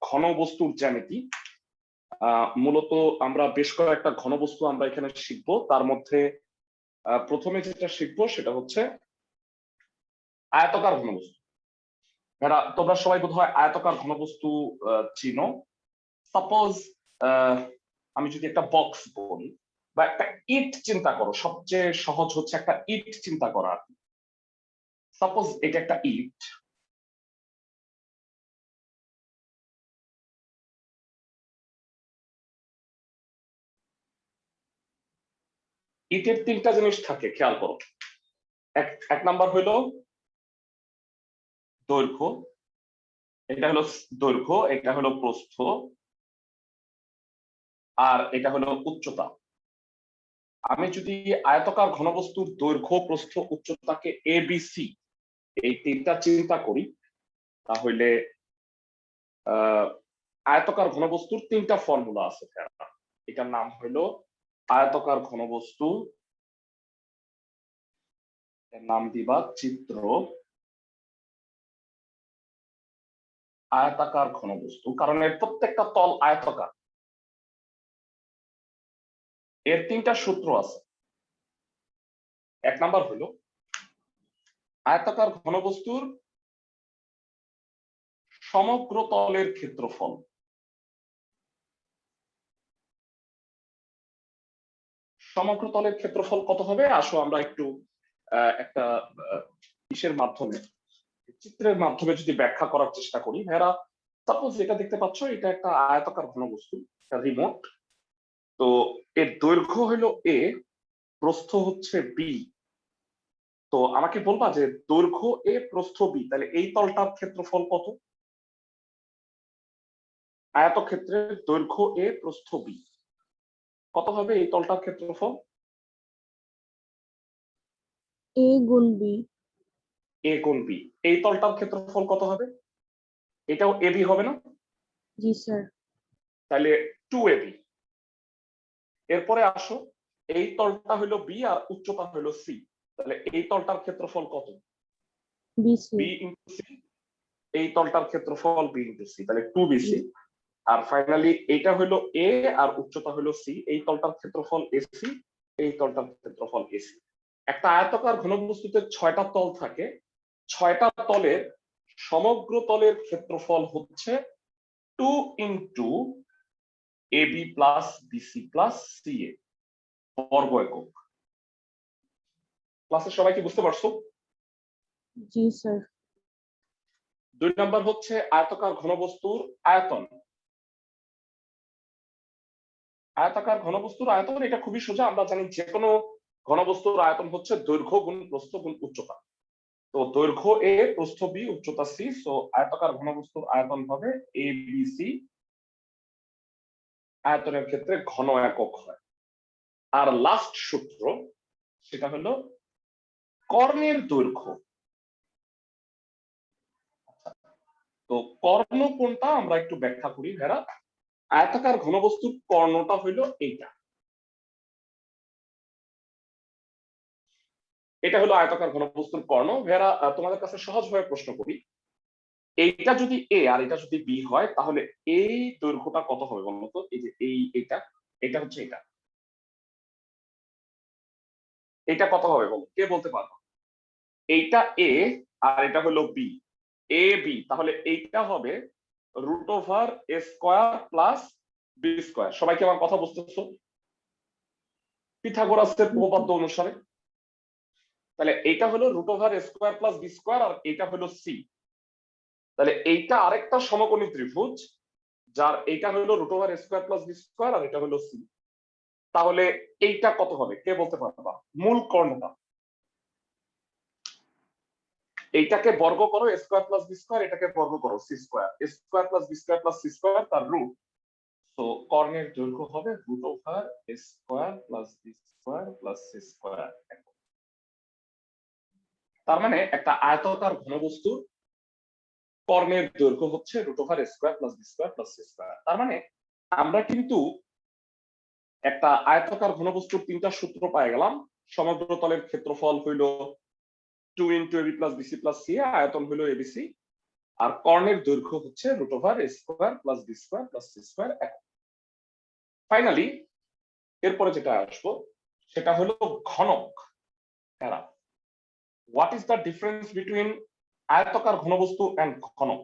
ঘনবস্তুর জ্যামিতি। মূলত আমরা বেশ কয়েকটা ঘনবস্তু আমরা এখানে শিখবো। তার মধ্যে প্রথমে যেটা শিখবো সেটা হচ্ছে আয়তাকার ঘনবস্তু। তোমরা সবাই বোধহয় আয়তাকার ঘনবস্তু চিনো। সাপোজ আমি যদি একটা বক্স বলি বা একটা ইট চিন্তা করো, সবচেয়ে সহজ হচ্ছে একটা ইট চিন্তা করা। সাপোজ এটা একটা ইট, ইটের তিনটা জিনিস থাকে, খেয়াল করো। এক নাম্বার হইলো দৈর্ঘ্য, এটা হলো দৈর্ঘ্য, এটা হলো প্রস্থ, আর এটা হলো উচ্চতা। আমি যদি আয়তাকার ঘনবস্তুর দৈর্ঘ্য, প্রস্থ, উচ্চতাকে ABC এই তিনটা চিন্তা করি, তাহলে আয়তাকার ঘনবস্তুর তিনটা ফর্মুলা আছে। এটার নাম হলো আয়তাকার ঘনবস্তু, এর নাম দিবা চিত্র আয়তাকার ঘনবস্তু, কারণ এর প্রত্যেকটা তল আয়তাকার। এর তিনটা সূত্র আছে। এক নাম্বার হলো আয়তাকার ঘনবস্তুর সমগ্র তলের ক্ষেত্রফল। সমগ্র তলের ক্ষেত্রফল কত হবে? আসো আমরা একটু একটা ইসের মাধ্যমে, চিত্রের মাধ্যমে যদি ব্যাখ্যা করার চেষ্টা করি। সাপোজ এটা দেখতে পাচ্ছ, এটা একটা আয়তাকার ঘনবস্তু, একটা রিমোট। তো এর দৈর্ঘ্য হলো A, প্রস্থ হচ্ছে B। তো আমাকে বলবা যে দৈর্ঘ্য A, প্রস্থ B, তাহলে এই তলটার ক্ষেত্রফল কত? আয়তক্ষেত্রের দৈর্ঘ্য A, প্রস্থ B, কত হবে এই তলটার ক্ষেত্রফল? A গুণ B। A গুণ B। এই তলটার ক্ষেত্রফল কত হবে? এটাও AB হবে না? জি স্যার। তাহলে 2AB। এরপরে আসো, এই তলটা হলো B আর উচ্চতা হলো C, তাহলে এই তলটার ক্ষেত্রফল কত? BC। B into C। এই তলটার ক্ষেত্রফল B ইনটু C, তাহলে 2BC। আর ফাইনালি এইটা হলো A আর উচ্চতা হলো C, এই তলটার ক্ষেত্রফল AC, এই তলটার ক্ষেত্রফল AC। একটা আয়তাকার ঘনবস্তুতে 6টা তল থাকে। 6টা তলের সমগ্র তলের ক্ষেত্রফল হচ্ছে 2 into AB plus BC plus CA বর্গ একক। ক্লাসে সবাই কি বুঝতে পারছো? জি স্যার। 2 নাম্বার হচ্ছে আয়তাকার ঘনবস্তুর আয়তন। আয়তাকার ঘনবস্তুর আয়তন এটা খুবই সোজা, আমরা জানি যে কোনো ঘনবস্তুর আয়তন হচ্ছে দৈর্ঘ্য গুণ প্রস্থ গুণ উচ্চতা। তো দৈর্ঘ্য A, প্রস্থ B, উচ্চতা C, সো আয়তাকার ঘনবস্তুর আয়তন হবে ABC। আয়তনের ক্ষেত্রে ঘন একক হয়। আর লাস্ট সূত্র সেটা হলো কর্ণের দৈর্ঘ্য। তো কর্ণ কোনটা আমরা একটু ব্যাখ্যা করি ভেড়া। আয়তাকার ঘনবস্তুর কর্ণটা হইলো এইটা, এটা হলো আয়তাকার ঘনবস্তুর কর্ণ। ভেড়া তোমাদের কাছে সহজভাবে প্রশ্ন করি, এইটা যদি A আর এটা যদি B হয়, তাহলে এই দৈর্ঘ্যটা কত হবে বলতো? এই যে এইটা, এটা হচ্ছে এটা কত হবে বলো, কে বলতে পারবো? এইটা A আর এটা হলো B, AB, তাহলে এইটা হবে √A² প্লাস B²। সবাই কি আমার কথা বুঝতেছো? পিথাগোরাসের উপপাদ্য অনুসারে। তাহলে এইটা হলো √A² প্লাস B², আর এটা হলো C। তাহলে এইটা আরেকটা সমকোণী ত্রিভুজ, যার এইটা হলো √A² প্লাস B², আর এটা হলো C। তাহলে এইটা কত হবে, কে বলতে পারবা? মূল কর্ণটা। এইটাকে বর্গ করো A² প্লাস B², এটাকে বর্গ করো C²। A² plus B² plus C² তার রুট। তো কর্ণের দৈর্ঘ্য হবে √A² plus B² plus C²। তার মানে একটা আয়তাকার ঘনবস্তুর কর্ণের দৈর্ঘ্য হচ্ছে √A² plus B² plus C²। তার মানে আমরা কিন্তু একটা আয়তাকার ঘনবস্তুর তিনটা সূত্র পেয়ে গেলাম। সমগ্র তলের ক্ষেত্রফল হইল 2 into AB plus BC plus C, আয়তন হইল ABC। আর কর্ণের দৈর্ঘ্য হচ্ছে √a² + b² + c² ফাইনালি এরপরে যেটা আসবো সেটা হলো ঘনক। What is the difference between আয়তাকার ঘনবস্তু এন্ড ঘনক?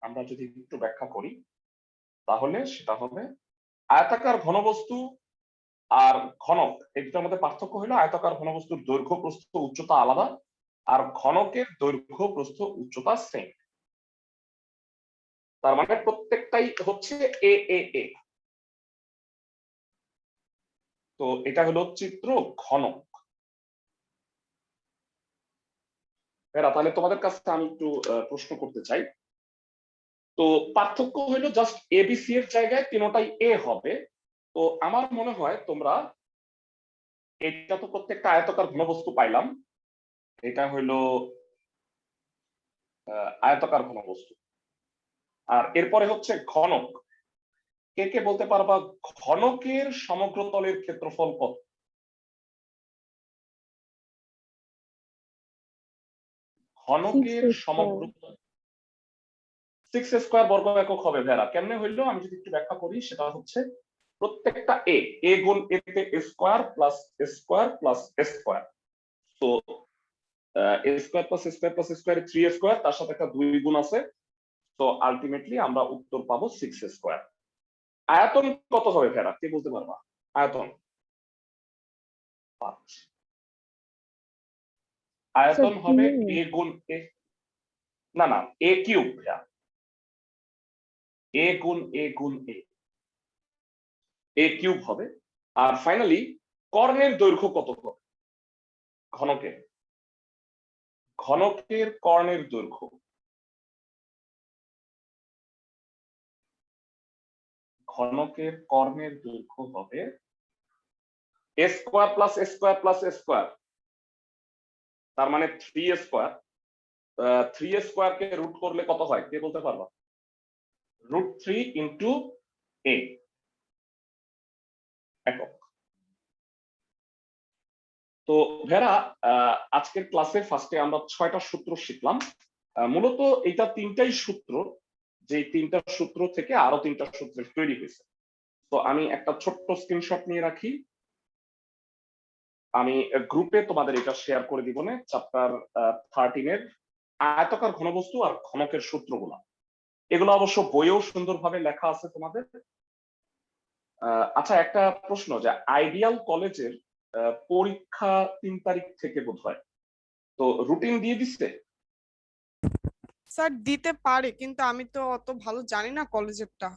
আমরা যদি একটু ব্যাখ্যা করি তাহলে সেটা হবে আয়তাকার ঘনবস্তু আর ঘনক এই দুটার মধ্যে পার্থক্য হলো আয়তাকার ঘনবস্তুর দৈর্ঘ্য প্রস্থ উচ্চতা আলাদা আর ঘনকের দৈর্ঘ্য প্রস্থ উচ্চতা সেম। তার মানে প্রত্যেকটাই হচ্ছে এ এ এ। তো এটা হলো চিত্র ঘনক। তাহলে তোমাদের কাছে আমি একটু প্রশ্ন করতে চাই। তো পার্থক্য হলো জাস্ট এবিসি এর জায়গায় তিনটাই এ হবে। তো আমার মনে হয় তোমরা এটা তো প্রত্যেকটা আয়তাকার ঘনবস্তু পাইলাম, এটা হইলো আয়তাকার ঘনবস্তু। আর এরপরে হচ্ছে ঘনক। কে কে বলতে পারবা ঘনকের সমগ্র তলের ক্ষেত্রফল কত? ঘনকের সমগ্র 6² বর্গ একক হবে। ভেড়া কেমনে হইলো আমি যদি একটু ব্যাখ্যা করি সেটা হচ্ছে প্রত্যেকটা এ গুণ এ তে square plus square plus square. তো square plus square plus square 3 তার সাথে একটা 2 গুণ আছে। তো আলটিমেটলি আমরা উত্তর পাবো 6²। আয়তন কত হবে ভেড়া কে বলতে পারবা? আয়তন 5। আয়তন হবে এ গুণ এ, না না এ কিউব, এ গুণ এ গুণ এ কিউব হবে। আর ফাইনালি কর্ণের দৈর্ঘ্য কত হবে? ঘনকের কর্ণের দৈর্ঘ্য, ঘনকের কর্ণের দৈর্ঘ্য হবে square plus square plus square, তার মানে 3² 3² কে রুট করলে কত হয় কে বলতে পারবা? √3 ইন্টু এ একক। তো ভেড়া আজকের ক্লাসে ফার্স্টে আমরা 6টা সূত্র শিখলাম। মূলত এটা 3টাই সূত্র, যে 3টা সূত্র থেকে আরো 3টা সূত্র তৈরি হয়েছে। তো আমি একটা ছোট্ট স্ক্রিনশট নিয়ে রাখি, আমি গ্রুপে তোমাদের এটা শেয়ার করে দিব না। চ্যাপ্টার 13 এর আয়তাকার ঘনবস্তু আর ঘনকের সূত্রগুলো, এগুলো অবশ্য বইয়েও সুন্দরভাবে লেখা আছে তোমাদের। আচ্ছা একটা প্রশ্ন, যে আইডিয়াল কলেজের পরীক্ষা 3 তারিখ থেকে বোধহয়, তো রুটিন দিয়ে দিচ্ছে? স্যার দিতে পারে, কিন্তু আমি তো অত ভালো জানি না কলেজেরটা।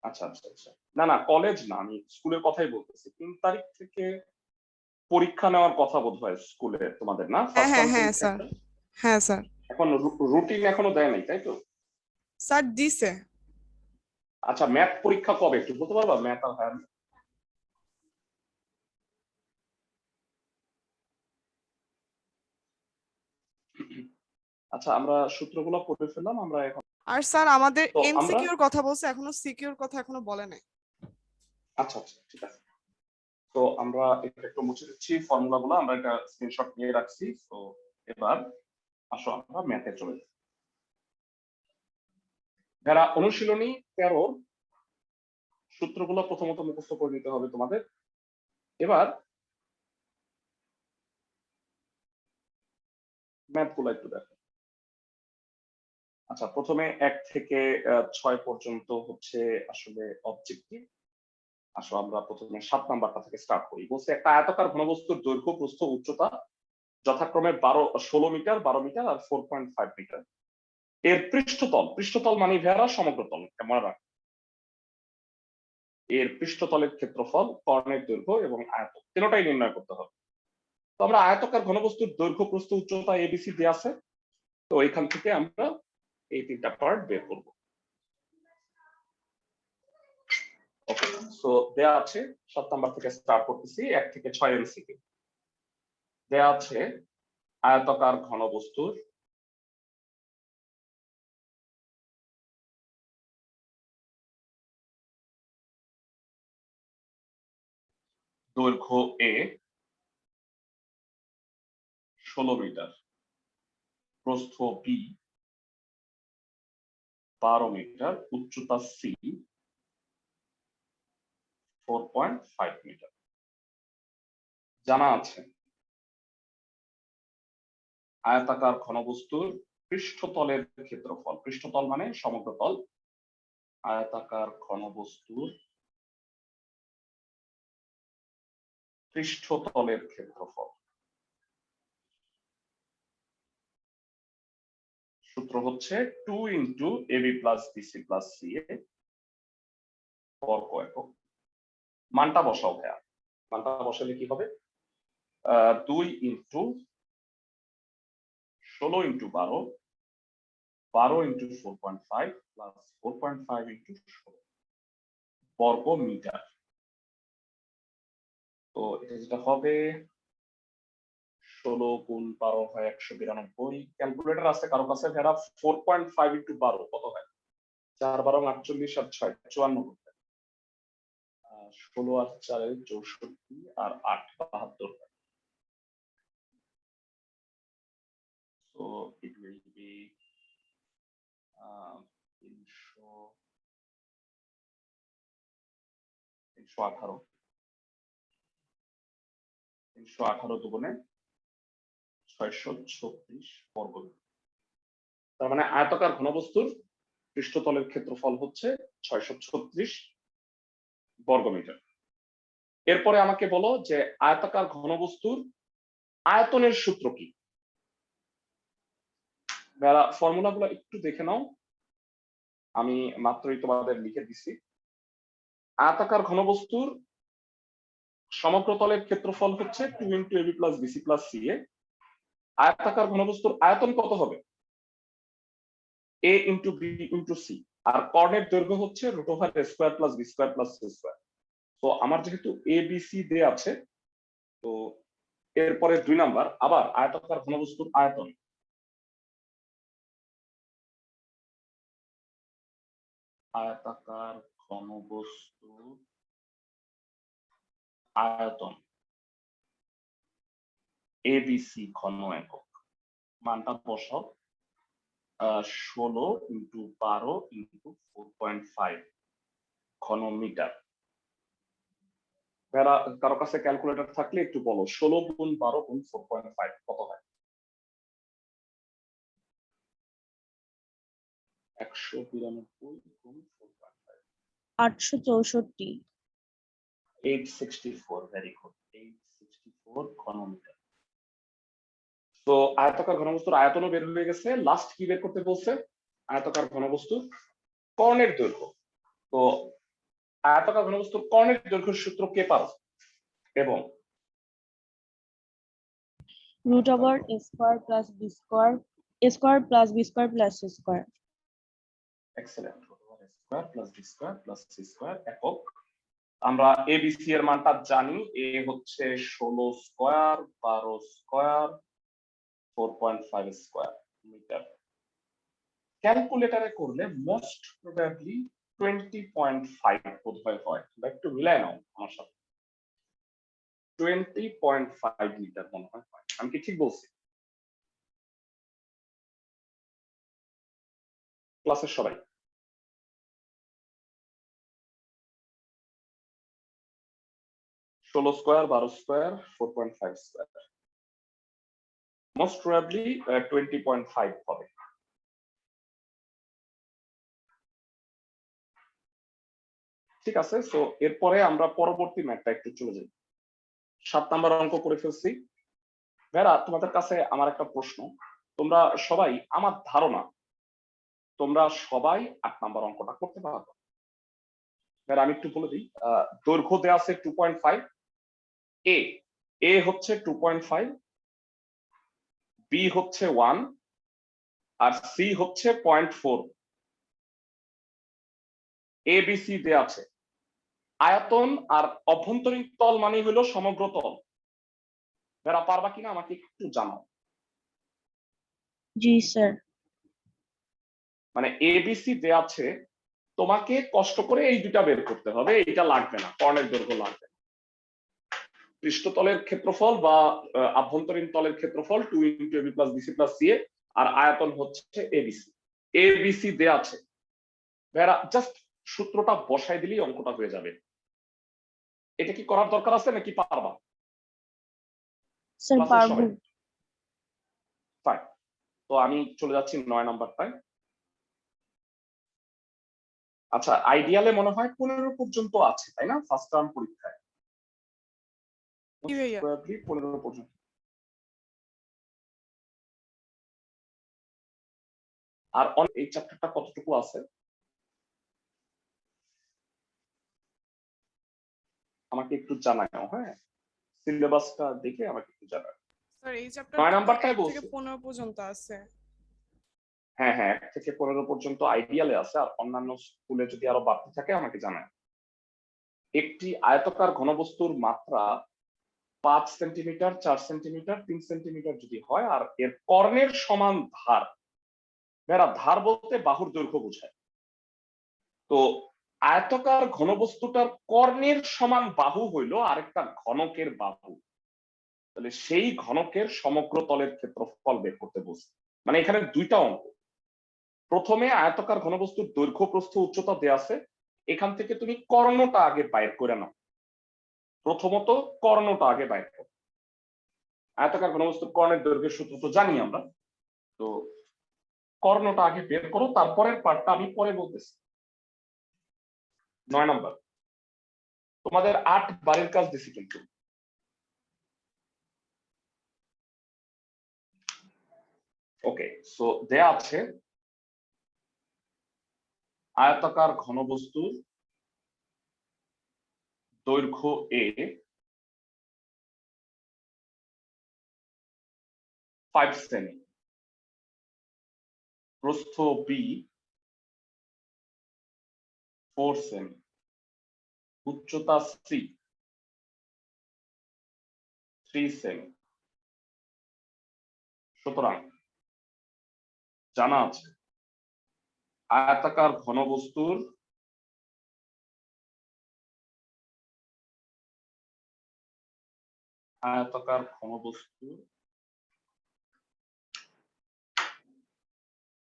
আচ্ছা আচ্ছা আচ্ছা, না না কলেজ না, আমি স্কুলের কথাই বলতেছি। 3 তারিখ থেকে পরীক্ষা নেওয়ার কথা বোধহয় স্কুলে তোমাদের, না? হ্যাঁ ফার্স্ট হ্যাঁ টার্ম হ্যাঁ পরীক্ষা স্যার, একটা। হ্যাঁ স্যার। এখন রুটিন এখনো দেয় নাই, তাই তো? স্যার দিছে। আচ্ছা ম্যাথ পরীক্ষা কবে একটু বলতে পারবা? ম্যাথ আর হায়ার। আচ্ছা আমরা সূত্রগুলো পড়ে ফেললাম, আমরা এখন। আর স্যার আমাদের তো আমরা এমসিকিউর কথা বলছে, এখনো সিকিউর কথা এখনো বলে নাই। আচ্ছা আচ্ছা ঠিক আছে। তো আমরা এটা একটু মুছে দিচ্ছি ফর্মুলাগুলো, আমরা একটা স্ক্রিনশট নিয়ে রাখছি। তো এবার আসো আমরা ম্যাথে চলে যাই। যারা অনুশীলনী 13 সূত্রগুলো প্রথমত মুখস্থ করে নিতে হবে তোমাদের। এবার ম্যাথগুলো একটু দেখো। আচ্ছা প্রথমে 1 থেকে 6 পর্যন্ত হচ্ছে আসলে অবজেক্টিভ। আসো আমরা প্রথমে 7 নাম্বারটা থেকে স্টার্ট করি। বলছে একটা আয়তাকার ঘনবস্তুর দৈর্ঘ্য প্রস্থ উচ্চতা যথাক্রমে 16 মিটার 12 মিটার আর 4.5 মিটার। এর পৃষ্ঠতল মানে ভেড়া সমগ্র তল, মনে রাখ। এর পৃষ্ঠতলের ক্ষেত্রফল, কর্ণের দৈর্ঘ্য এবং আয়তন তিনটাই নির্ণয় করতে হবে। তো আমরা আয়তাকার ঘনবস্তুর দৈর্ঘ্য প্রস্থ উচ্চতা এবিসি দেওয়া আছে, তো এখান থেকে আমরা এই 3টা পার্ট বের করব। ওকে, সো দেয়া আছে 7 নাম্বার থেকে স্টার্ট করতেছি, 1 থেকে 6 এমসিকিউ। দেয়া আছে আয়তাকার ঘনবস্তুর দৈর্ঘ্য এ 16 মিটার, প্রস্থ বি 12 মিটার, উচ্চতা সি 4.5 মিটার। জানা আছে আয়তাকার ঘনবস্তুর পৃষ্ঠতলের ক্ষেত্রফল, পৃষ্ঠতল মানে সমগ্র তল, আয়তাকার ঘনবস্তুর পৃষ্ঠতলের ক্ষেত্রফল সূত্র হচ্ছে 2 into AB plus BC plus CA বর্গ একক। মানটা বসাও ভাইয়া, মানটা বসালে কি হবে? 2 into 16 into 12, 12 into 4.5 plus 4.5 into 16 বর্গ মিটার। তো এটা যেটা হবে 16 গুণ 12 হয় 192। ক্যালকুলেটর আছে কারো কাছে? ভেড়া 4.5 ইন্টু 12 কত হয়? 4 12 48 আর 6 54 করতে, 16 আর 4 64 আর 8 72 হয়। So it will be 318 দুগুণে 636 বর্গ মিটার। তার মানে আয়তাকার ঘনবস্তুর পৃষ্ঠতলের ক্ষেত্রফল হচ্ছে 636 বর্গ মিটার। এরপরে আমাকে বলো যে আয়তাকার ঘনবস্তুর আয়তনের সূত্র কি? ফর্মুলা গুলো একটু দেখে নাও, আমি মাত্রই তোমাদের লিখে দিছি। আয়তাকার ঘনবস্তুর সমগ্র তলের ক্ষেত্রফল হচ্ছে 2 into AB plus BC plus CA. আয়তাকার ঘনবস্তুর আয়তন কত হবে? A into B into C, আর কর্ণের দৈর্ঘ্য হচ্ছে root over A square plus B square plus C square. তো আমার যেহেতু এ বি সি দেয়া আছে, তো এরপরে 2 নাম্বার আবার আয়তাকার ঘনবস্তুর আয়তন। আয়তাকার ঘনবস্তুর আয়তন এবিসি ঘন একক। মানটা বসাও 16 ইন্টু 12 ইন্টু 4.5 ঘন মিটার। কারো কাছে ক্যালকুলেটর থাকলে একটু বলো, 16 গুণ 12 গুণ 4.5 কত হয়? 192 গুণ 4.5 864। 864, ভেরি গুড, 864 ঘন মিটার। তো আয়তাকার ঘনবস্তুর আয়তনও বের হয়ে গেছে। লাস্ট কি বের করতে বলছে? আয়তাকার ঘনবস্তুর কর্ণের দৈর্ঘ্য। তো আয়তাকার ঘনবস্তুর কর্ণের দৈর্ঘ্যের সূত্র কে পারো? এবং root over a square plus b square, a square plus b square plus c square. Excellent, square plus B square plus C square একক। আমরা এবিসি এর মানটা জানি, এ হচ্ছে 16 স্কয়ার 12 স্কয়ার 4.5 স্কয়ার মিটার। ক্যালকুলেটরে করলে মোস্ট প্রবাবলি 20.5 বোধহয় হয়, একটু মিলায় নাও আমার সাথে। 20.5 মিটার মনে হয়। আমি কি ঠিক বলছি? ক্লাসের সবাই? ষোলো square 12 square 4.5 square, most probably 20.5 হবে। ঠিক আছে, সো এরপরে আমরা পরবর্তী ম্যাথটা একটু চলে যাই। 7 নাম্বার অঙ্ক করে ফেলছি। ভেড়া, তোমাদের কাছে আমার একটা প্রশ্ন, তোমরা সবাই, আমার ধারণা তোমরা সবাই 8 নাম্বার অঙ্কটা করতে পারবে। ভেড়া আমি একটু বলে দিই, দৈর্ঘ্য দেওয়া আছে 2.5, এ হচ্ছে 2.5, বি হচ্ছে 1 আর সি হচ্ছে 0.4। এ বি সি দেওয়া আছে। আয়তন আর অভ্যন্তরীণ তল মানে হলো সমগ্র তল। যারা পারবা কিনা আমাকে একটু জানাও। জি স্যার। মানে এবিসি দেয়া আছে, তোমাকে কষ্ট করে এই দুটা বের করতে হবে, এটা লাগবে না, কর্ণের দৈর্ঘ্য লাগবে না। পৃষ্ঠতলের ক্ষেত্রফল বা আভ্যন্তরীণ তলের ক্ষেত্রফল 2 into AB plus BC plus CA, আর আয়তন হচ্ছে এবিসি। এবিসি দেয়া আছে, ভাইয়ারা জাস্ট সূত্রটা বসাই দিলেই অঙ্কটা হয়ে যাবে। এটা কি করার দরকার আছে নাকি পারবা? স্যার ক্লাসের পারবো। সবাই ফাইন। তো আমি চলে যাচ্ছি 9 নাম্বারটায়। আচ্ছা, আইডিয়ালে মনে হয় 15 পর্যন্ত আছে, তাই না? ফার্স্ট টার্ম পরীক্ষায় কি ভাইয়া? 15 পর্যন্ত। আর এই চ্যাপ্টারটা কতটুকু আছে আমাকে একটু জানাও, হ্যাঁ? সিলেবাসটা দেখে আমাকে একটু জানাও। স্যার এই 9 চ্যাপ্টারটা তো নাম্বারটাই 1 থেকে বলছি। 15 পর্যন্ত আছে। হ্যাঁ হ্যাঁ, 1 থেকে 15 পর্যন্ত আইডিয়ালে আছে, আর অন্যান্য স্কুলে যদি আরো বাড়তি থাকে আমাকে জানায়। একটি আয়তাকার ঘনবস্তুর মাত্রা 5 সেন্টিমিটার, 4 সেন্টিমিটার, 3 সেন্টিমিটার যদি হয়, আর এর কর্ণের সমান ধার, ধার বলতে বাহুর দৈর্ঘ্য বোঝায়। তো আয়তাকার ঘনবস্তুটার কর্ণের সমান বাহু হইল আরেকটা ঘনকের বাহু, তাহলে সেই ঘনকের সমগ্র তলের ক্ষেত্রফল বের করতে বলছে। মানে এখানে দুইটা অঙ্ক। প্রথমে আয়তাকার ঘনবস্তুর দৈর্ঘ্য, প্রস্থ, উচ্চতা দেয়া আছে, এখান থেকে তুমি কর্ণটা আগে বাইর করে নাও। প্রথমত কর্ণটা আগে বাইর করো। আয়তাকার ঘনবস্তুর কর্ণের দৈর্ঘ্যের সূত্র তো জানি আমরা, তো কর্ণটা আগে বের করো, তারপরের পার্টটা আমি পরে বলতেছি। 9 নাম্বার, তোমাদের 8 বারের কাজ দিছি কিন্তু। ওকে, সো দেয়া আছে আয়তাকার ঘনবস্তুর দৈর্ঘ্য এ 5 সেমি, প্রস্থ বি 4 সেমি, উচ্চতা সি 3 সেমি। সুতরাং জানা আছে আয়তাকার ঘনবস্তুর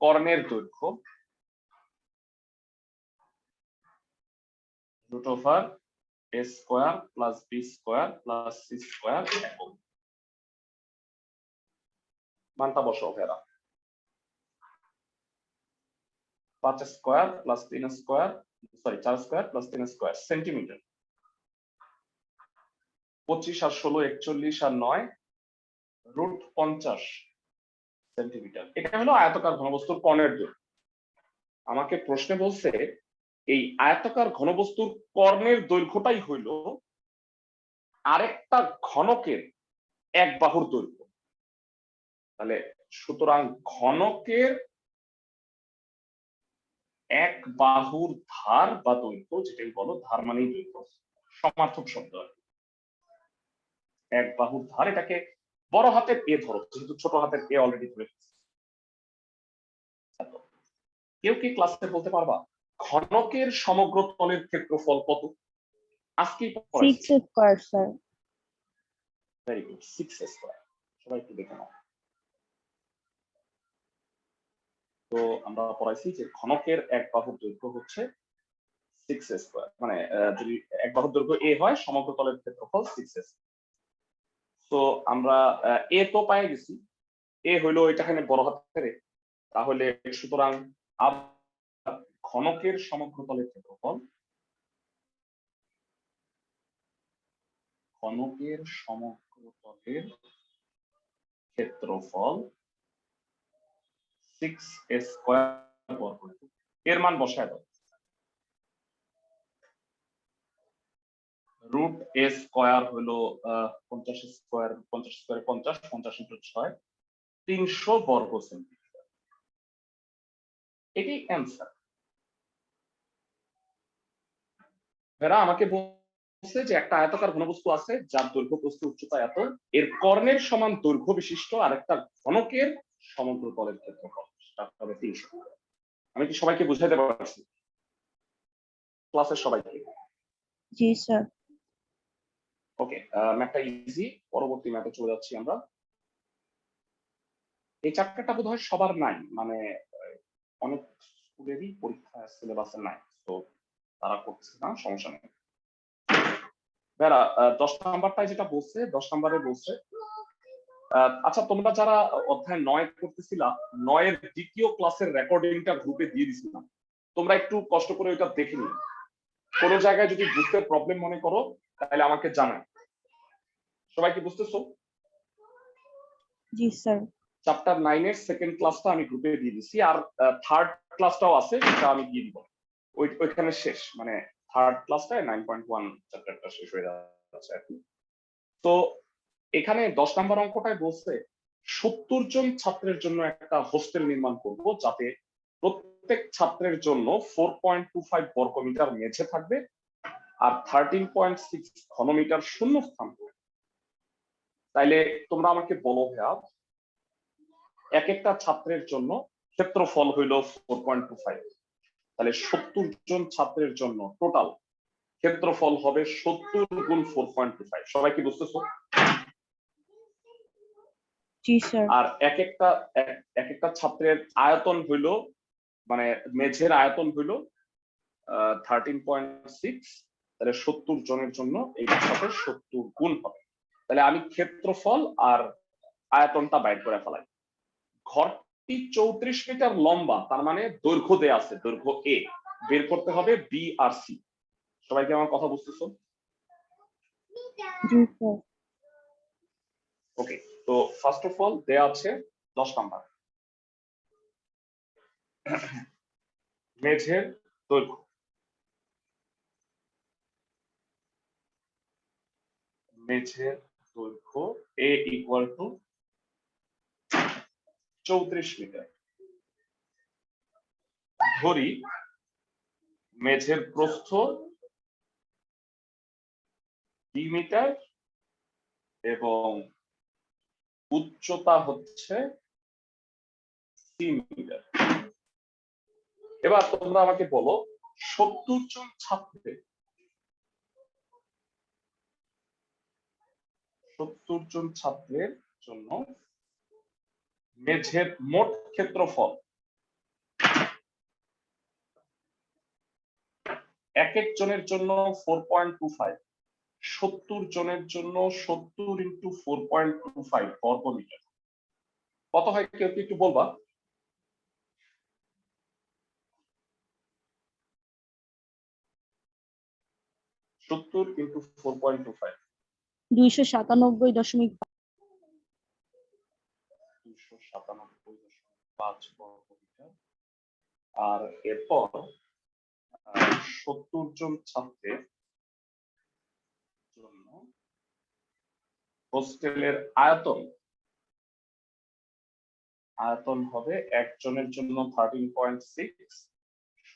কর্ণের দৈর্ঘ্য √a square plus B square plus C square একক। মানটা বসাও ভেরা। 5 square plus 3 square, sorry 4 square plus 3 square centimetre. 25 আর 16 41 আর 9 √50 সেন্টিমিটার। এটা হলো আয়তাকার ঘনবস্তুর কর্ণের দৈর্ঘ্য। আমাকে প্রশ্নে বলছে এই আয়তাকার ঘনবস্তুর কর্ণের দৈর্ঘ্যটাই হইল আরেকটা ঘনকের এক বাহুর দৈর্ঘ্য। তাহলে সুতরাং ঘনকের এক বাহুর ধার বা দৈর্ঘ্য, যেটাই বলো, ধার মানেই দৈর্ঘ্য, সমার্থক শব্দ। এক বাহুর ধার, এটাকে বড় হাতের এ ধরো, যেহেতু ছোট হাতের এ অলরেডি ধরে ফেলছে। কেউ কি ক্লাসে বলতে পারবা ঘনকের সমগ্র তলের ক্ষেত্রফল কত? আজকেই 6 square sir. Very good, 6 square. সবাই একটু দেখে নাও। তো আমরা পড়াইছি যে ঘনকের এক বাহুর দৈর্ঘ্য হচ্ছে 6 স্কয়ার, মানে যদি এক বাহুর দৈর্ঘ্য এ হয়, সমগ্র তলের ক্ষেত্রফল 6 স্কয়ার। তো আমরা এ তো পাই গেছি, এ হইলো এটাখানে বড় হাতের এ, তাহলে সুতরাং ঘনকের সমগ্র তলের ক্ষেত্রফল, ঘনকের সমগ্র তলের ক্ষেত্রফল 6 স্কয়ার বর্গ। এর মান বসায় দাও। √a স্কয়ার হলো 50 স্কয়ার, 50 স্কয়ারে 50, 50 × 6 300 বর্গ সেন্টিমিটার। এটাই অ্যান্সার। এরা আমাকে বলছে যে একটা আয়তাকার ঘনবস্তু আছে যার দৈর্ঘ্য, প্রস্থ, উচ্চতা এত, এর কর্ণের সমান দৈর্ঘ্য বিশিষ্ট আরেকটা ঘনকের সমগ্র তলের ক্ষেত্রফল সেটা হবে 300। আমি কি সবাইকে বুঝাইতে পারছি? ক্লাসের সবাইকে? জি স্যার। ওকে, ম্যাথটা ইজি। পরবর্তী ম্যাথে চলে যাচ্ছি আমরা। এই চ্যাপ্টারটা বোধহয় সবার নাই, মানে অনেক স্কুলেরই পরীক্ষা সিলেবাসে নাই, তো তারা করছে না, সমস্যা নেই। বেড়া 10 নাম্বারটাই যেটা বলছে, 10 নাম্বারে বলছে আচ্ছা তোমরা যারা অধ্যায় 9 করতেছিলা, 9 এর দ্বিতীয় ক্লাসের রেকর্ডিংটা গ্রুপে দিয়ে দিছিলাম, তোমরা একটু কষ্ট করে ওইটা দেখে নিও। কোনো জায়গায় যদি বুঝতে প্রবলেম মনে করো তাহলে আমাকে জানাও। সবাই কি বুঝতেছো? জি স্যার। চ্যাপ্টার 9 এর সেকেন্ড ক্লাসটা আমি গ্রুপে দিয়ে দিছি, আর থার্ড ক্লাসটাও আছে, সেটা আমি দিয়ে দিব। ওইখানে শেষ, মানে থার্ড ক্লাসটায় 9.1 চ্যাপ্টারটা শেষ হয়ে যাচ্ছে। তো এখানে 10 নাম্বার অঙ্কটায় বলছে 70 জন ছাত্রের জন্য একটা হোস্টেল নির্মাণ করব, যাতে প্রত্যেক ছাত্রের জন্য 4.25 বর্গমিটার মেঝে থাকবে আর 13.6 ঘনমিটার শূন্যস্থান থাকবে। তাইলে তোমরা আমাকে বলো ভাইয়া, এক একটা ছাত্রের জন্য ক্ষেত্রফল হইল 4.25, তাহলে 70 জন ছাত্রের জন্য টোটাল ক্ষেত্রফল হবে 70 গুণ 4.25। সবাই কি বুঝতেছো? জি স্যার। আর এক একটা ছাত্রের আয়তন হইল, মানে মেঝের আয়তন হইল 13.6, তাহলে 70 জনের জন্য এইটার সাথে 70 গুণ হবে। তাহলে আমি ক্ষেত্রফল আর আয়তনটা বাইর করে ফেলাই। ঘরটি 34 মিটার লম্বা, তার মানে দৈর্ঘ্য দেয়া আছে, দৈর্ঘ্য এ বের করতে হবে বি আর সি। সবাই কি আমার কথা বুঝতেছো? জি স্যার। ওকে, তো ফার্স্ট অফ অল দেয়া আছে 10 নাম্বার মেঝের দৈর্ঘ্য। মেঝের দৈর্ঘ্য এ ইকুয়াল টু 34 মিটার। ধরি মেঝের প্রস্থ 2 মিটার এবং উচ্চতা হচ্ছে 3 মিটার। এবার তোমরা আমাকে বলো 70 জন ছাত্রের 70 জন ছাত্রের জন্য মেঝের মোট ক্ষেত্রফল এক এক জনের জন্য 4.25, 70 জনের জন্য 70 ইন্টু 4.25 বর্গমিটার কত হয়? কেউ কি একটু বলবা? সত্তর ইন্টু 4.25 297.5। 297.5 বর্গমিটার। আর এরপর 70 জন ছাত্রের জন্য হোস্টেলের আয়তন হবে একজনের জন্য 13.6,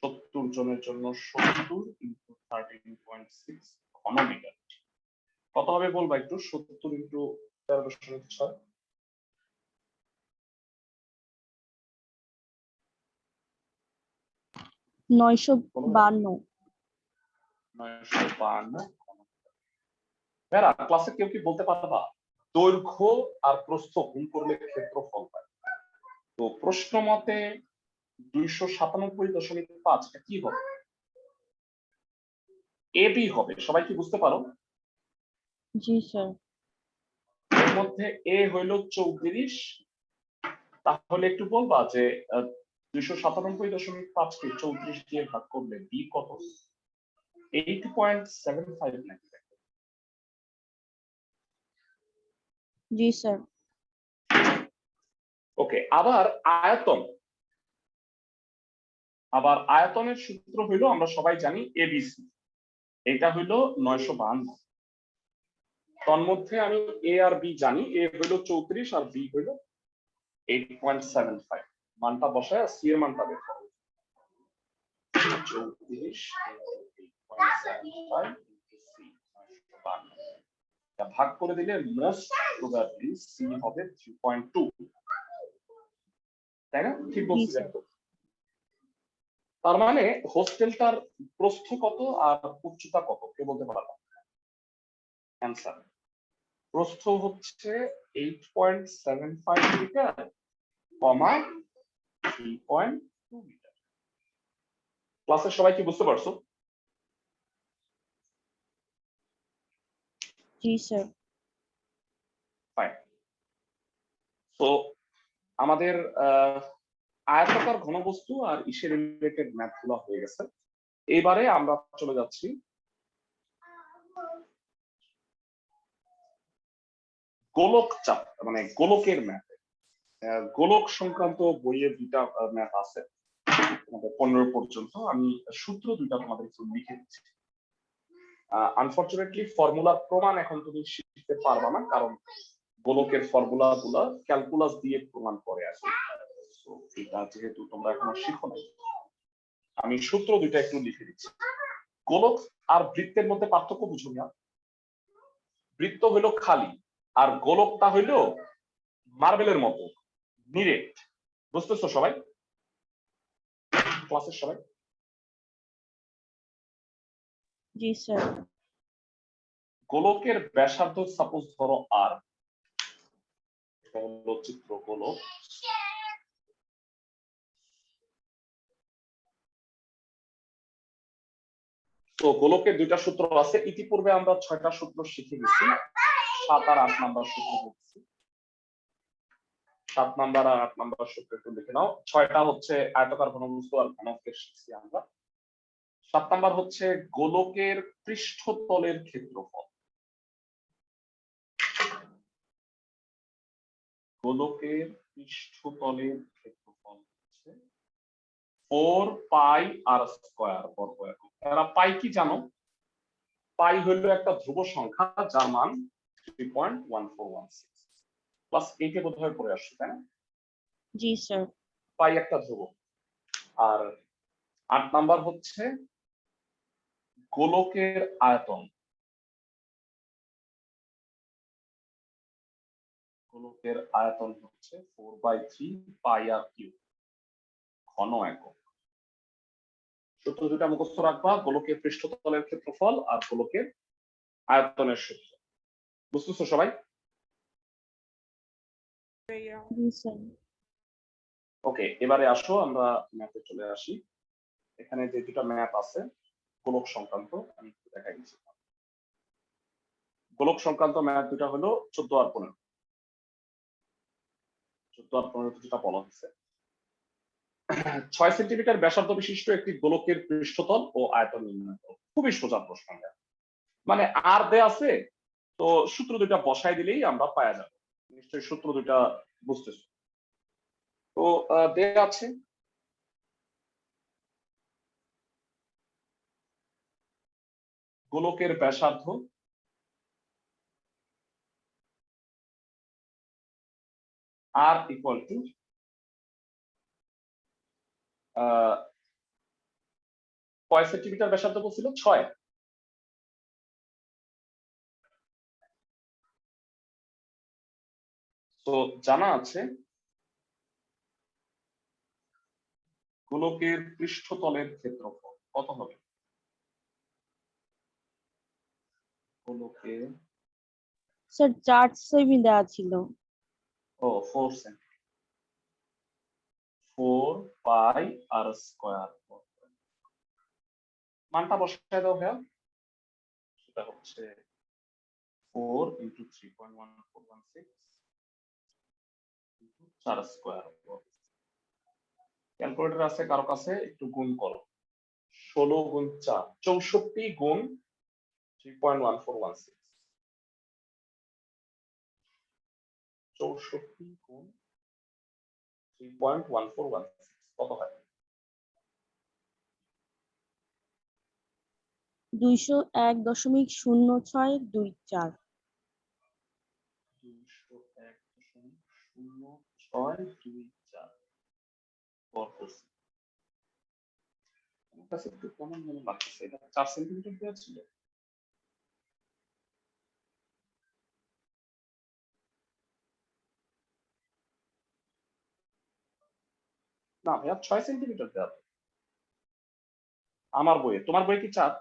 70 জনের জন্য 70 ইন্টু 13.6 ঘনমিটার। কত হবে বলবা একটু? 70 ইন্টু 13.6 952। 952। বেড়া ক্লাসে কেউ কি বলতে পারবা দৈর্ঘ্য আর প্রস্থ গুণ করলে ক্ষেত্রফল পায়? তো প্রশ্ন মতে 297.5 এটা কি হবে? এবি হবে। সবাই কি বুঝতে পারো? জি স্যার। এর মধ্যে এ হইল 34, তাহলে একটু বলবা যে 297.5 কে 34 দিয়ে ভাগ করলে বি কত? 8.75 নাকি? জি স্যার। ওকে, আবার আয়তনের সূত্র হইল আমরা সবাই জানি এবিসি, এটা হইল 952। তন্মধ্যে আমি এ আর বি জানি, এ হইল 34 আর বি হইল 8.75। মানটা বসায় সি এর মানটা বের করো। 34 8.75 সি 952 ভাগ করে দিলে মোস্ট প্রবাবলি সি হবে 3.2, তাই না? ঠিক বলছি? তার মানে হোস্টেলটার প্রস্থ কত আর উচ্চতা কত কে বলতে পারবা? অ্যান্সার, প্রস্থ হচ্ছে 8.75 মিটার, 3.2 মিটার। ক্লাসের সবাই কি বুঝতে পারছো? জি স্যার। ফাইন। তো আমাদের আয়তাকার ঘনবস্তু আর ইসের রিলেটেড ম্যাথ গুলো হয়ে গেছে। এবারে আমরা চলে যাচ্ছি গোলক চাপ, মানে গোলকের ম্যাথ। গোলক সংক্রান্ত বইয়ে দুইটা ম্যাথ আছে তোমাদের 15 পর্যন্ত। আমি সূত্র দুইটা তোমাদের একটু লিখে দিচ্ছি। আনফরচুনেটলি ফর্মুলার প্রমাণ এখন তুমি শিখতে পারবা না, কারণ গোলকের ফর্মুলা গুলা ক্যালকুলাস দিয়ে প্রমাণ করে আসে। তো এটা যেহেতু তোমরা এখনো শিখো নাই, আমি সূত্র দুইটা একটু লিখে দিচ্ছি। গোলক আর বৃত্তের মধ্যে পার্থক্য বুঝো না। বৃত্ত হইলো খালি, আর গোলকটা হইলো মার্বেলের মতো নিরেট। বুঝতেছো সবাই? ক্লাসের সবাই? জি স্যার। গোলকের ব্যাসার্ধ সাপোজ ধরো আর, এটা হলো চিত্র গোলক। তো গোলকের দুইটা সূত্র আছে, ইতিপূর্বে আমরা 6টা সূত্র শিখে গেছি। 7 আর 8 নাম্বার সূত্র বলছি। 7 নাম্বার আর 8 নাম্বার সূত্র একটু লিখে নাও। 6টা হচ্ছে আয়তাকার ঘনবস্তু আর ঘনকের শিখছি আমরা। 7 নাম্বার হচ্ছে গোলকের পৃষ্ঠতলের ক্ষেত্রফল। গোলকের পৃষ্ঠতলের ক্ষেত্রফল হচ্ছে 4 পাই আর স্কয়ার বর্গ একক। এরা পাই কি জানো? পাই হলো একটা ধ্রুব সংখ্যা যার মান 3.1416 প্লাস 8 বোধহয় পড়ে আসছে, তাই না? জি স্যার। পাই একটা ধ্রুব। আর 8 নাম্বার হচ্ছে গোলকের আয়তন। গোলকের আয়তন হচ্ছে 4/3 পাই আর কিউব ঘন একক। সূত্র দুটা মুখস্থ রাখবা, গোলকের পৃষ্ঠতলের ক্ষেত্রফল আর গোলকের আয়তনের সূত্র। বুঝতেছো সবাই? জি স্যার। ওকে, এবারে আসো আমরা ম্যাথে চলে আসি। এখানে যে দুটো ম্যাথ আছে গোলক সংক্রান্ত, আমি একটু দেখাই দিচ্ছি। গোলক সংক্রান্ত ম্যাথ দুটা হলো 14 আর 15। 14 আর 15 যেটা বলা হচ্ছে, 6 সেন্টিমিটার ব্যাসার্ধ বিশিষ্ট একটি গোলকের পৃষ্ঠতল ও আয়তন নির্ণয় করো। খুবই সোজা প্রশ্ন, মানে আর দেয়া আছে, তো সূত্র দুইটা বসাই দিলেই আমরা পাওয়া যাবে। নিশ্চয়ই সূত্র দুইটা বুঝতেছো। তো দেয়া আছে গোলকের ব্যাসার্ধ আর ইকুয়াল টু কয় সেন্টিমিটার ব্যাসার্ধ বলছিল? 6। তো জানা আছে গোলকের পৃষ্ঠতলের ক্ষেত্রফল কত হবে? গোলকের স্যার 4 সেমি দেওয়া ছিল। 4 সেমি, 4 পাই আর স্কয়ার। মানটা বসায় দাও ভাইয়া। সেটা হচ্ছে 4 ইন্টু 3.1416 ইন্টু 4 স্কয়ার। ক্যালকুলেটর আছে কারো কাছে? একটু গুণ করো। 16 গুণ 4 64 গুণ 3.1416। 64 গুণ 3.1416 কত হয়? 201.0624। 201.0624 করতেছি। আমার কাছে একটু কেমন যেন লাগতেছে, এটা 4 সেন্টিমিটার দেওয়া ছিল। না ভাইয়া 6 সেন্টিমিটার দেওয়া আমার বইয়ে। তোমার বই কি 4?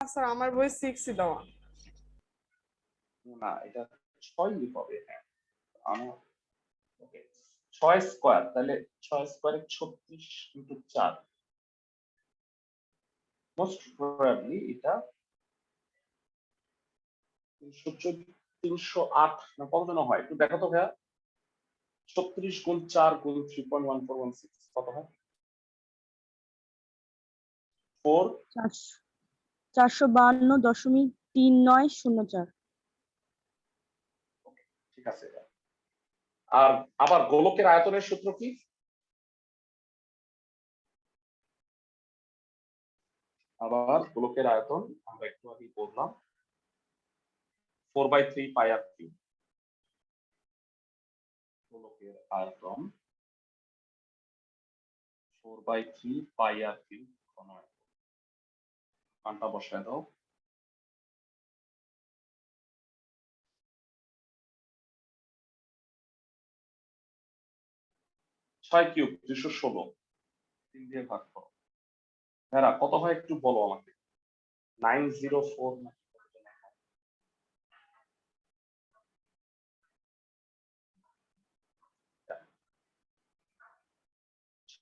স্যার আমার বই 6 দেওয়া। না, এটা 6 হবে। হ্যাঁ, আমার ওকে 6 স্কয়ার, তাহলে 6 স্কয়ারে 36 ইন্টু 4 মোস্ট প্রবাবলি এটা 308 না কত যেন হয়, একটু দেখো তো ভাইয়া। 36 গুণ 4 গুণ 3.1416 কত হয়? 4 452.3904। ঠিক আছে। আর আবার গোলকের আয়তনের সূত্র কি? আবার গোলকের আয়তন আমরা একটু আগে বললাম 4/3 পাই আর কিউব। গোলকের আয়তন 4/3 পাই আর কিউব। মানটা বসায় দাও। ছয় কিউব 216, 3 দিয়ে ভাগ করো। ভেড়া কত হয় একটু বলো আমাকে। 904 না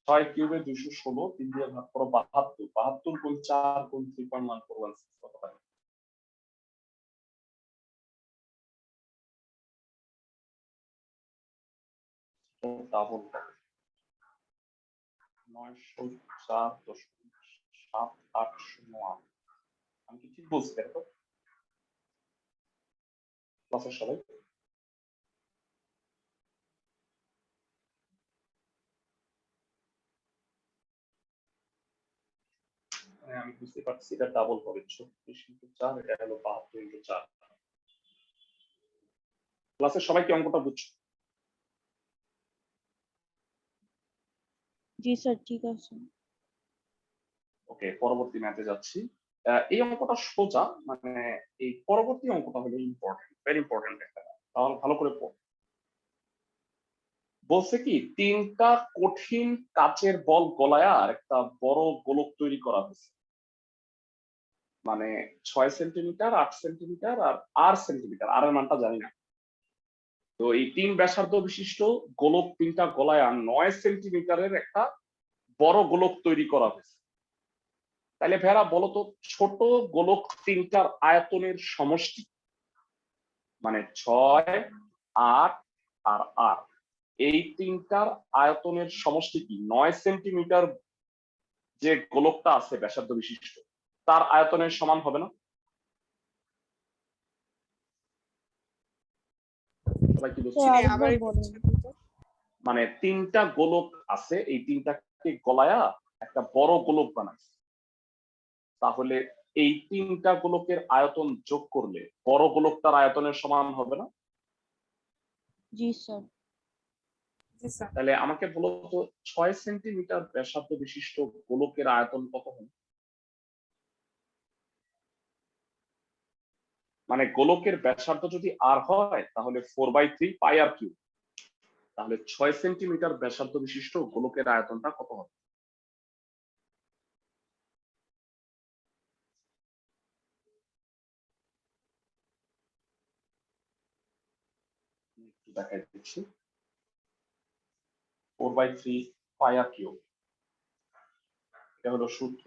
6 কিউবে 216, 3 দিয়ে ভাগ করো 72। 72 গুণ 4 গুণ 3.1416 কত হয়? ডাবল 904.7808। আমি কি ঠিক বলছি দেখো ক্লাসের সবাই? আমি বুঝতে পারছি এটা ডাবল হবে 36 ইন্টু 4, এটা হলো 72 ইন্টু 4। ক্লাসের সবাই কি অঙ্কটা বুঝছো? জি স্যার, ঠিক আছে। ওকে, পরবর্তী ম্যাথে যাচ্ছি। এই অঙ্কটা সোজা, মানে এই পরবর্তী অঙ্কটা হলো ইম্পর্টেন্ট, ভেরি ইম্পর্টেন্ট একটা। তাহলে ভালো করে পড়ো। বলছে কি 3টা কঠিন কাচের বল গলায় আর একটা বড় গোলক তৈরি করা হয়েছে, মানে 6 সেন্টিমিটার, 8 সেন্টিমিটার আর 8 সেন্টিমিটার, আর এর মানটা জানি না। তো এই 3 ব্যাসার্ধ বিশিষ্ট গোলক 3টা গলায় আর 9 সেন্টিমিটারের একটা বড় গোলক তৈরি করা হয়েছে। তাহলে ভেড়া বলো তো ছোট গোলক 3টার আয়তনের সমষ্টি, মানে 6, 8 আর 8, এই 3টার আয়তনের সমষ্টি কি? 9 সেন্টিমিটার যে গোলকটা আছে ব্যাসার্ধ বিশিষ্ট, তার আয়তনের সমান হবে না? সবাই কি বুঝছো? স্যার, জি, আরেকবার আবার বলেন। মানে 3টা গোলক আছে, এই 3টাকে গলায়া একটা বড় গোলক বানাইছে। তাহলে এই 3টা গোলকের আয়তন যোগ করলে বড় গোলকটার আয়তনের সমান হবে না? জি স্যার। জি স্যার। তাহলে আমাকে বলো তো 6 সেন্টিমিটার ব্যাসার্ধ বিশিষ্ট গোলকের আয়তন কত হবে? মানে গোলকের ব্যাসার্ধ যদি আর হয় তাহলে 4/3 পাই আর কিউব। তাহলে 6 সেন্টিমিটার ব্যাসার্ধ বিশিষ্ট গোলকের আয়তনটা কত হবে? একটু দেখাই দিচ্ছি। 4/3 পাই আর কিউব, এটা হলো সূত্র।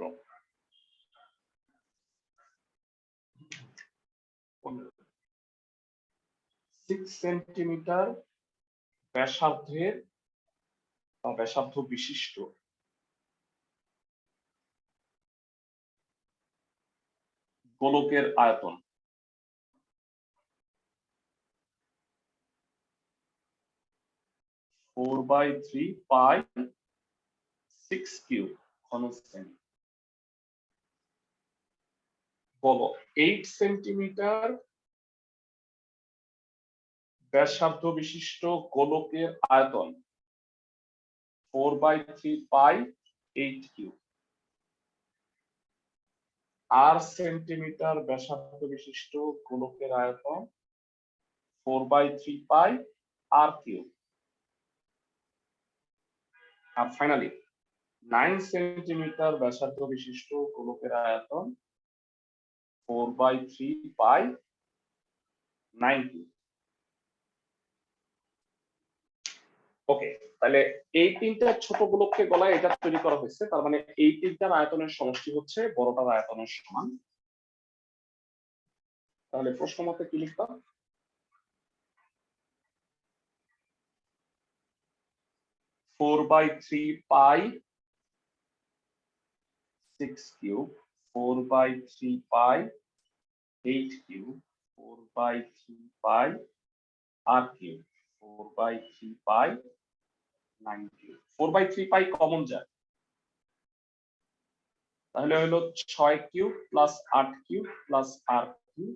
6 সেন্টিমিটার ব্যাসার্ধের বা ব্যাসার্ধ বিশিষ্ট গোলকের আয়তন 4/3 পাই 6 কিউব ঘন সেমি। বলো 8 সেন্টিমিটার ব্যাসার্ধ বিশিষ্ট গোলকের আয়তন 4/3 পাই 8 কিউব। আর সেন্টিমিটার ব্যাসার্ধ বিশিষ্ট গোলকের আয়তন 4/3 পাই আর কিউব। আর ফাইনালি 9 সেন্টিমিটার ব্যাসার্ধ বিশিষ্ট গোলকের আয়তন 4/3 পাই 9 কিউব। ওকে, তাহলে এই তিনটা ছোট গোলককে গলায় এটা তৈরি করা হয়েছে, তার মানে এই তিনটার আয়তনের সমষ্টি হচ্ছে বড়টার আয়তনের সমান। তাহলে প্রশ্ন মতে কি লিখতাম? 4/3 পাই 6 কিউব, 4/3 পাই 8 কিউব, 4/3 পাই আর কিউব, 4/3 পাই 9 কিউব। 4/3 পাই কমন যায়, তাহলে হলো 6 কিউব প্লাস 8 কিউব প্লাস আর কিউব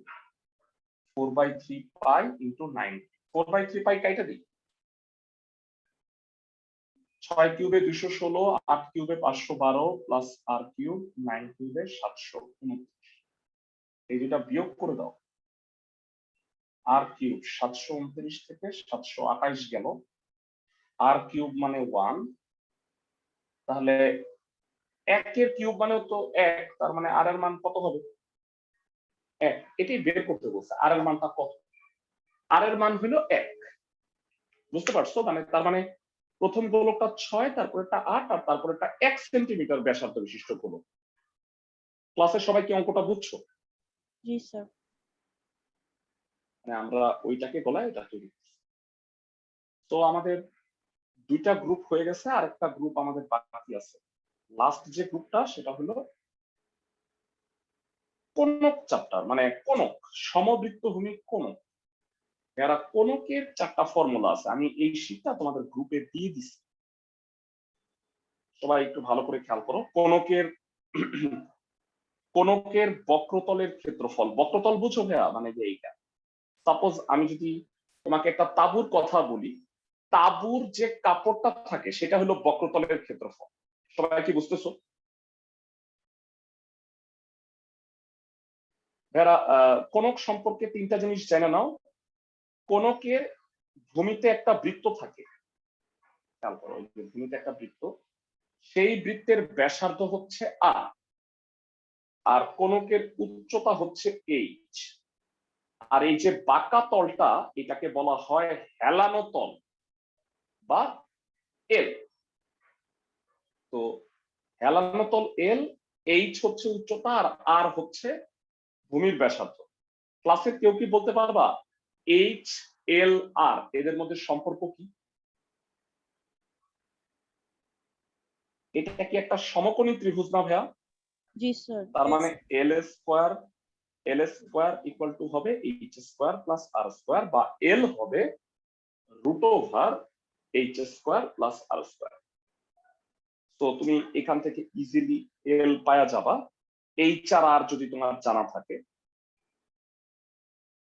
4/3 পাই ইন্টু 9। 4/3 পাই কাইটা দিই, 6 কিউবে 216, 8 কিউবে 512 প্লাস আর কিউব 9 কিউবে 729। এই দুটা বিয়োগ করে দাও, আর কিউব 729 থেকে 728 গেল, আর কিউব মানে 1, তাহলে 1 এর কিউব মানে তো 1, তার মানে আর এর মান কত হবে? 1। এটাই বের করতে বলছে, আর এর মানটা কত? আর এর মান হলো 1। বুঝতে পারছো? মানে তার মানে প্রথম গোলকটা 6, তারপরেরটা 8, আর তারপরেরটা 1 সেন্টিমিটার ব্যাসার্ধ বিশিষ্ট গোলক। ক্লাসের সবাই কি অঙ্কটা বুঝছো? জি স্যার। মানে আমরা ওইটাকে গলায় এটা তৈরি করছি। তো আমাদের দুইটা গ্রুপ হয়ে গেছে, আর একটা গ্রুপ আমাদের বাকি আছে। লাস্ট যে গ্রুপটা সেটা হলো কোণক চ্যাপ্টার, মানে কোণক, সমবৃত্তভূমি কোণক। এরা কোণকের 4টা ফর্মুলা আছে, আমি এই শীটটা তোমাদের গ্রুপে দিয়ে দিচ্ছি, সবাই একটু ভালো করে খেয়াল করো। কোণকের বক্রতলের ক্ষেত্রফল, বক্রতল বুঝো ভাইয়া? মানে যে এইটা, সাপোজ আমি যদি তোমাকে একটা তাঁবুর কথা বলি, তাঁবুর যে কাপড়টা থাকে সেটা হলো বক্রতলের ক্ষেত্রফল। সবাই কি বুঝতেছো? ভাইয়ারা কোণক সম্পর্কে 3টা জিনিস জেনে নাও। কোণকের ভূমিতে একটা বৃত্ত থাকে, খেয়াল করো, ওই যে ভূমিতে একটা বৃত্ত, সেই বৃত্তের ব্যাসার্ধ হচ্ছে আর, আর কোণকের উচ্চতা হচ্ছে এইচ। আর এই যে বাঁকা তলটা, এটাকে বলা হয় হেলানো তল বা এল। তো হেলানো তল এল, এইচ হচ্ছে উচ্চতা, আর আর হচ্ছে ভূমির ব্যাসার্ধ। ক্লাসের কেউ কি বলতে পারবা এইচ, এল, আর এদের মধ্যে সম্পর্ক কি? এটা কি একটা সমকোণী ত্রিভুজ না ভাইয়া? জি স্যার। তার মানে এল স্কোয়ার ইকুয়াল টু হবে H square plus R square, বা এল হবে root over H square plus R square. তো তুমি এখান থেকে ইজিলি এল পাওয়া যাবা, এইচ আর আর যদি তোমার জানা থাকে।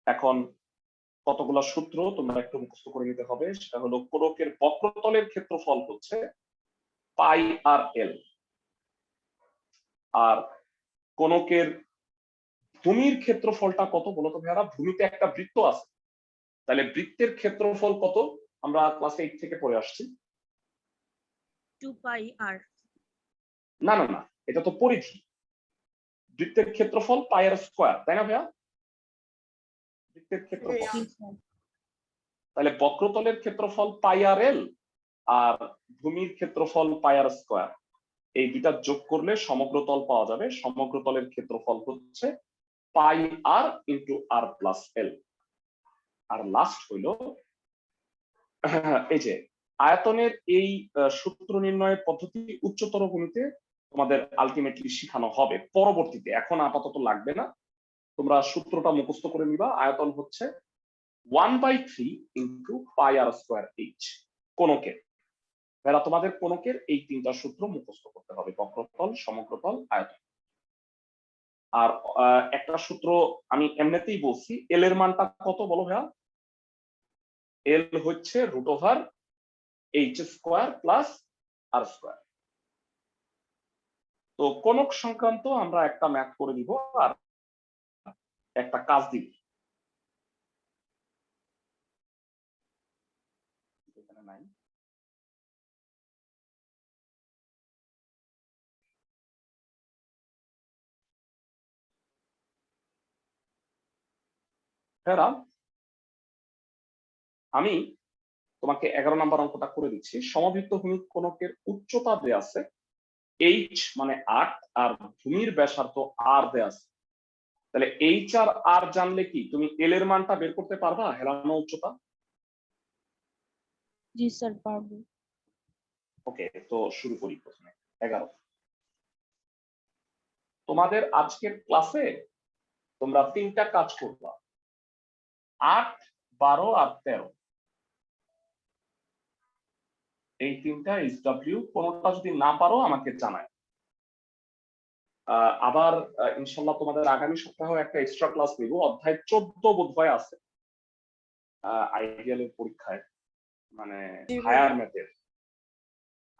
এখন কতগুলো সূত্র তোমরা একটু মুখস্থ করে নিতে হবে, সেটা হলো কোণকের বক্রতলের ক্ষেত্রফল হচ্ছে পাই আর এল, আর কোণকের ভূমির ক্ষেত্রফলটা কত বলো তো ভাইয়ারা? ভূমিতে একটা বৃত্ত আছে, তাহলে বৃত্তের ক্ষেত্রফল কত? আমরা ক্লাস 8 থেকে পড়ে আসছি। 2 পাই আর। না না না, এটা তো পরিধি। বৃত্তের ক্ষেত্রফল পাই আর স্কোয়ার, তাই না ভাইয়া? বৃত্তের ক্ষেত্রফল, জি স্যার। তাহলে বক্রতলের ক্ষেত্রফল পাই আর এল, আর ভূমির ক্ষেত্রফল পাই আর স্কোয়ার, এই দুটা যোগ করলে সমগ্রতল পাওয়া যাবে। সমগ্রতলের ক্ষেত্রফল হচ্ছে পাই আর ইন্টু আর প্লাস এল। আর লাস্ট হইল এই যে আয়তনের এই সূত্র নির্ণয়ের পদ্ধতি উচ্চতর গণিতে তোমাদের আলটিমেটলি শেখানো হবে পরবর্তীতে, এখন আপাতত লাগবে না। তোমরা সূত্রটা মুখস্থ করে নিবা। আয়তন হচ্ছে 1/3 ইন্টু পাই আর স্কোয়ার এইচ। কোণকের এরা তোমাদের কোণকের এই 3টা সূত্র মুখস্থ করতে হবে, বক্রতল, সমগ্রতল, আয়তন। আর একটা সূত্র আমি এমনিতেই বলছি, এল এর মানটা কত বলো ভাইয়া? এল হচ্ছে root over H square plus R square. তো কোণক সংক্রান্ত আমরা একটা ম্যাথ করে দিব আর একটা কাজ দিব। এখানে নাই। আমি তোমাকে 11 নাম্বার অঙ্কটা করে দিচ্ছি। সমবৃত্ত ভূমি কোণকের উচ্চতা দেয়া আছে h মানে 8 আর ভূমির ব্যাসার্ধ r দেয়া আছে। তাহলে h আর r জানলে কি তুমি l এর মানটা বের করতে পারবা হেলানো উচ্চতা? জি স্যার পারবো। ওকে, তো শুরু করি প্রথমে 11। তোমাদের আজকের ক্লাসে তোমরা তিনটা কাজ করবা, 8, 12 আর 13। এই তিনটা SW, কোনটা যদি না পারো আমাকে জানায়। আবার ইনশাল্লাহ তোমাদের আগামী সপ্তাহে একটা এক্সট্রা ক্লাস নিব, অধ্যায় 14 বোধহয় আছে আইডিয়ালের পরীক্ষায়, মানে হায়ার ম্যাথের।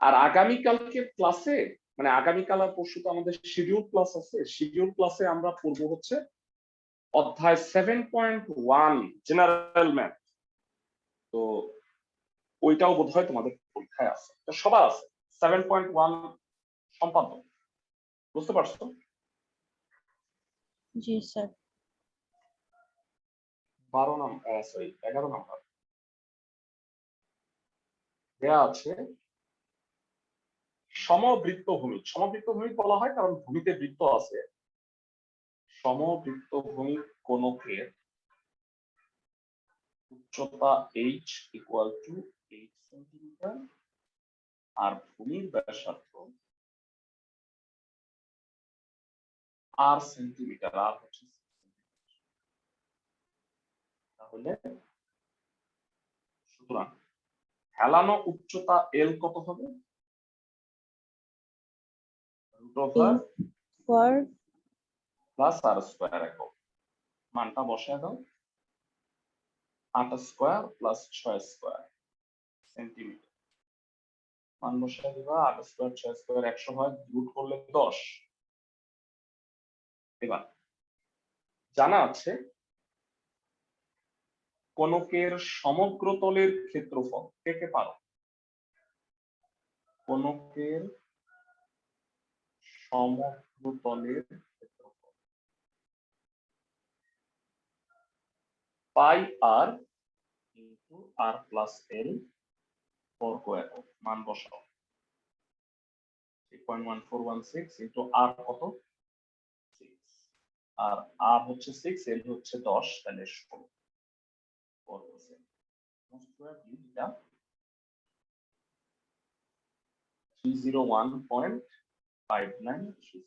আর আগামীকালকের ক্লাসে, মানে আগামীকাল আর পরশু তো আমাদের শিডিউল ক্লাস আছে, শিডিউল ক্লাসে আমরা পড়বো হচ্ছে অধ্যায় 7.1 জেনারেল ম্যাথ। তো ওইটাও বোধহয় তোমাদের পরীক্ষায় আছে, তো সবার আছে 7.1 সম্পাদন। বুঝতে পারছো? জি স্যার। 11 নাম্বার দেয়া আছে সমবৃত্ত ভূমি। সমবৃত্ত ভূমি বলা হয় কারণ ভূমিতে বৃত্ত আছে। সমবৃত্ত ভূমি কোণকের উচ্চতা h ইকুয়াল টু 8 সেন্টিমিটার আর ভূমির ব্যাসার্ধ r সেন্টিমিটার, আর হচ্ছে তাহলে সুতরাং হেলানো উচ্চতা l কত হবে? Root over 4 plus r square একক। মানটা বসায় দাও, 8 স্কয়ার প্লাস 6 স্কয়ার সেন্টিমিটার। মান বসায় দিবা, 8 স্কয়ার 6 স্কয়ার 100 হয়, রুট করলে 10। এবার জানা আছে কোণকের সমগ্র তলের ক্ষেত্রফল, কে কে পারো? কোণকের সমগ্র তলের ক্ষেত্রফল পাই আর ইনটু আর প্লাস এল বর্গ একক। মান বসাও, 3.1416 ইনটু আর কত? 6, আর আর হচ্ছে 6, এল হচ্ছে 10, তাহলে 16 বর্গ সেন্টিমিটার। 301.593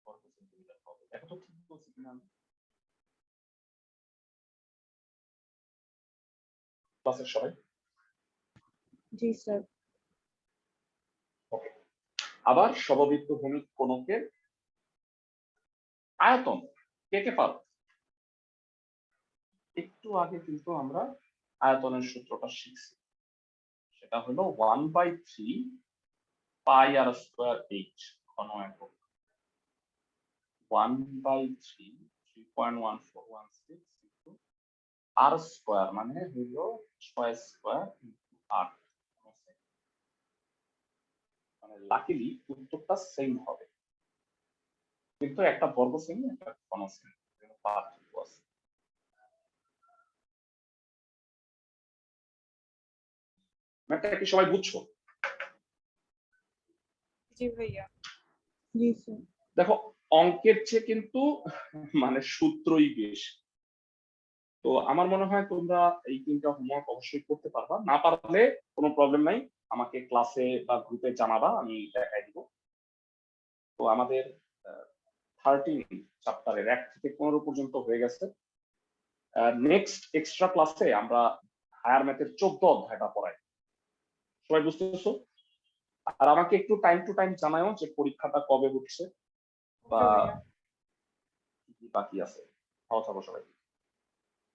বর্গ সেন্টিমিটার হবে। দেখো তো ঠিক বলছি কিনা আমি? ক্লাসের সবাই জি স্যার। ওকে। আবার সমবৃত্ত ভূমি কোণকের আয়তন, কে কে পারো? একটু আগে কিন্তু আমরা আয়তনের সূত্রটা শিখছি, সেটা হলো 1/3 পাই আর স্কয়ার এইচ ঘন একক। 1/3 3.1416 ইনটু আর স্কয়ার মানে হলো 6 স্কয়ার ইনটু 8। মানে লাকিলি উত্তরটা সেম হবে, কিন্তু একটা বর্গ শ্রেণী একটা ঘন শ্রেণী পার্থক্য আছে। ম্যাথটা কি সবাই বুঝছো? জি ভাইয়া। জি স্যার। দেখো অঙ্কের চেয়ে কিন্তু মানে সূত্রই বেশি। তো আমার মনে হয় তোমরা এই তিনটা হোমওয়ার্ক অবশ্যই করতে পারবা, না পারলে কোনো প্রবলেম নাই, আমাকে ক্লাসে বা গ্রুপে জানাবা, আমি দেখাই দিব। তো আমাদের 13 চ্যাপ্টারের 1 থেকে 15 পর্যন্ত হয়ে গেছে। নেক্সট এক্সট্রা ক্লাসে আমরা হায়ার ম্যাথের 14 অধ্যায়টা পড়াই। সবাই বুঝতেছো? আর আমাকে একটু টাইম টু টাইম জানাও যে পরীক্ষাটা কবে হচ্ছে বা কি বাকি আছে। ভালো থাকো সবাই।